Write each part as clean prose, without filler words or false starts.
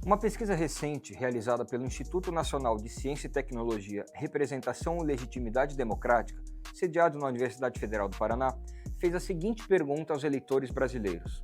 Uma pesquisa recente realizada pelo Instituto Nacional de Ciência e Tecnologia, Representação e Legitimidade Democrática, sediado na Universidade Federal do Paraná, fez a seguinte pergunta aos eleitores brasileiros: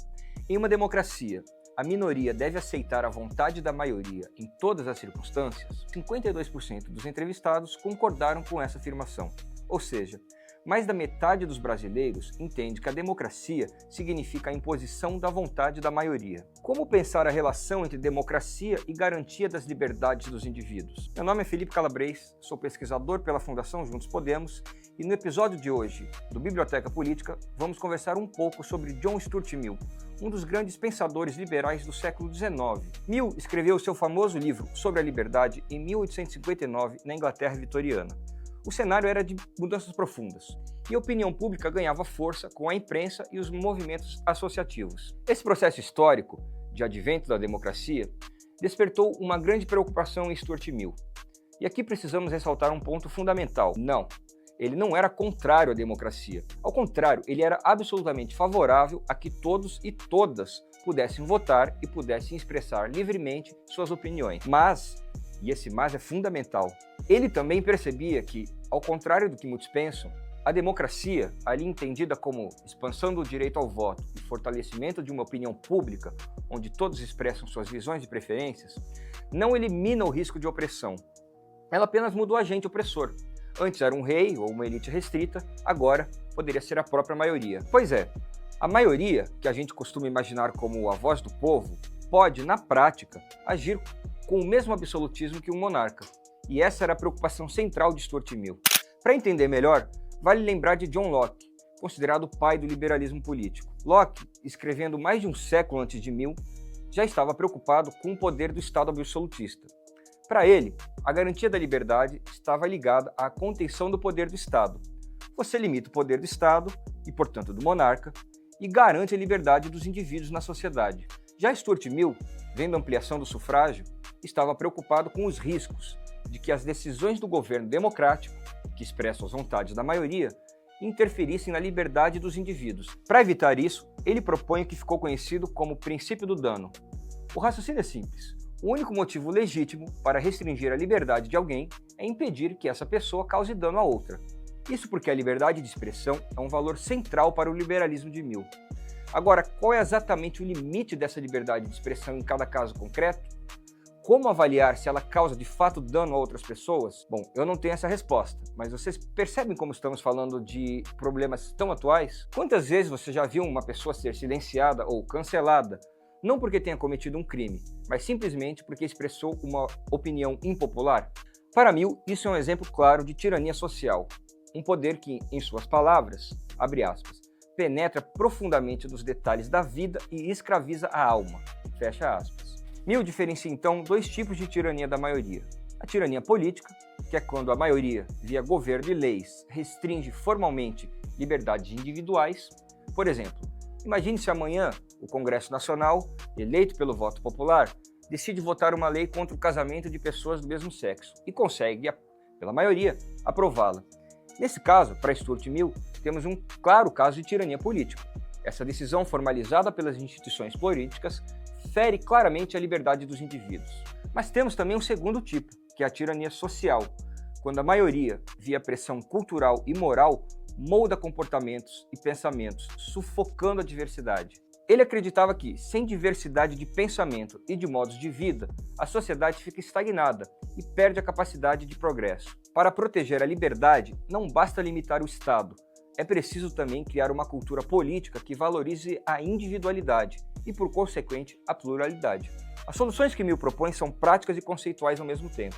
em uma democracia, a minoria deve aceitar a vontade da maioria em todas as circunstâncias? 52% dos entrevistados concordaram com essa afirmação, ou seja, mais da metade dos brasileiros entende que a democracia significa a imposição da vontade da maioria. Como pensar a relação entre democracia e garantia das liberdades dos indivíduos? Meu nome é Felipe Calabres, sou pesquisador pela Fundação Juntos Podemos e no episódio de hoje do Biblioteca Política vamos conversar um pouco sobre John Stuart Mill, um dos grandes pensadores liberais do século XIX. Mill escreveu seu famoso livro sobre a liberdade em 1859 na Inglaterra vitoriana. O cenário era de mudanças profundas, e a opinião pública ganhava força com a imprensa e os movimentos associativos. Esse processo histórico, de advento da democracia, despertou uma grande preocupação em Stuart Mill. E aqui precisamos ressaltar um ponto fundamental. Não, ele não era contrário à democracia. Ao contrário, ele era absolutamente favorável a que todos e todas pudessem votar e pudessem expressar livremente suas opiniões. Mas, e esse mas é fundamental, ele também percebia que, ao contrário do que muitos pensam, a democracia, ali entendida como expansão do direito ao voto e fortalecimento de uma opinião pública, onde todos expressam suas visões e preferências, não elimina o risco de opressão. Ela apenas muda o agente opressor. Antes era um rei ou uma elite restrita, agora poderia ser a própria maioria. Pois é, a maioria, que a gente costuma imaginar como a voz do povo, pode, na prática, agir com o mesmo absolutismo que um monarca. E essa era a preocupação central de Stuart Mill. Para entender melhor, vale lembrar de John Locke, considerado o pai do liberalismo político. Locke, escrevendo mais de um século antes de Mill, já estava preocupado com o poder do Estado absolutista. Para ele, a garantia da liberdade estava ligada à contenção do poder do Estado. Você limita o poder do Estado, e portanto do monarca, e garante a liberdade dos indivíduos na sociedade. Já Stuart Mill, vendo a ampliação do sufrágio, estava preocupado com os riscos de que as decisões do governo democrático, que expressam as vontades da maioria, interferissem na liberdade dos indivíduos. Para evitar isso, ele propõe o que ficou conhecido como princípio do dano. O raciocínio é simples. O único motivo legítimo para restringir a liberdade de alguém é impedir que essa pessoa cause dano a outra. Isso porque a liberdade de expressão é um valor central para o liberalismo de Mill. Agora, qual é exatamente o limite dessa liberdade de expressão em cada caso concreto? Como avaliar se ela causa de fato dano a outras pessoas? Bom, eu não tenho essa resposta, mas vocês percebem como estamos falando de problemas tão atuais? Quantas vezes você já viu uma pessoa ser silenciada ou cancelada, não porque tenha cometido um crime, mas simplesmente porque expressou uma opinião impopular? Para Mill, isso é um exemplo claro de tirania social, um poder que, em suas palavras, abre aspas, penetra profundamente nos detalhes da vida e escraviza a alma, fecha aspas. Mill diferencia então dois tipos de tirania da maioria. A tirania política, que é quando a maioria, via governo e leis, restringe formalmente liberdades individuais. Por exemplo, imagine se amanhã o Congresso Nacional, eleito pelo voto popular, decide votar uma lei contra o casamento de pessoas do mesmo sexo e consegue, pela maioria, aprová-la. Nesse caso, para Stuart Mill, temos um claro caso de tirania política. Essa decisão formalizada pelas instituições políticas fere claramente a liberdade dos indivíduos. Mas temos também um segundo tipo, que é a tirania social, quando a maioria, via pressão cultural e moral, molda comportamentos e pensamentos, sufocando a diversidade. Ele acreditava que, sem diversidade de pensamento e de modos de vida, a sociedade fica estagnada e perde a capacidade de progresso. Para proteger a liberdade, não basta limitar o Estado, é preciso também criar uma cultura política que valorize a individualidade e, por consequente, a pluralidade. As soluções que Mill propõe são práticas e conceituais ao mesmo tempo.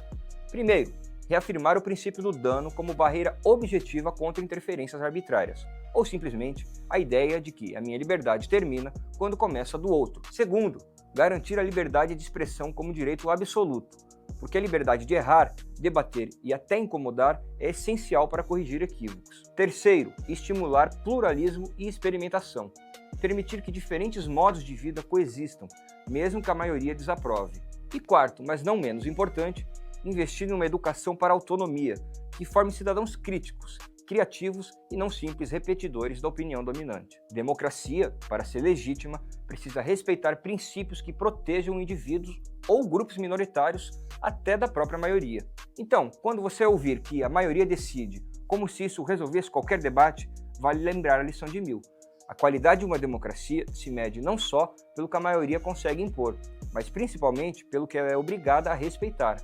Primeiro, reafirmar o princípio do dano como barreira objetiva contra interferências arbitrárias, ou simplesmente a ideia de que a minha liberdade termina quando começa a do outro. Segundo, garantir a liberdade de expressão como direito absoluto, porque a liberdade de errar, debater e até incomodar é essencial para corrigir equívocos. Terceiro, estimular pluralismo e experimentação, permitir que diferentes modos de vida coexistam, mesmo que a maioria desaprove. E quarto, mas não menos importante, investir em uma educação para a autonomia, que forme cidadãos críticos, criativos e não simples repetidores da opinião dominante. Democracia, para ser legítima, precisa respeitar princípios que protejam indivíduos ou grupos minoritários, até da própria maioria. Então, quando você ouvir que a maioria decide, como se isso resolvesse qualquer debate, vale lembrar a lição de Mill. A qualidade de uma democracia se mede não só pelo que a maioria consegue impor, mas principalmente pelo que ela é obrigada a respeitar.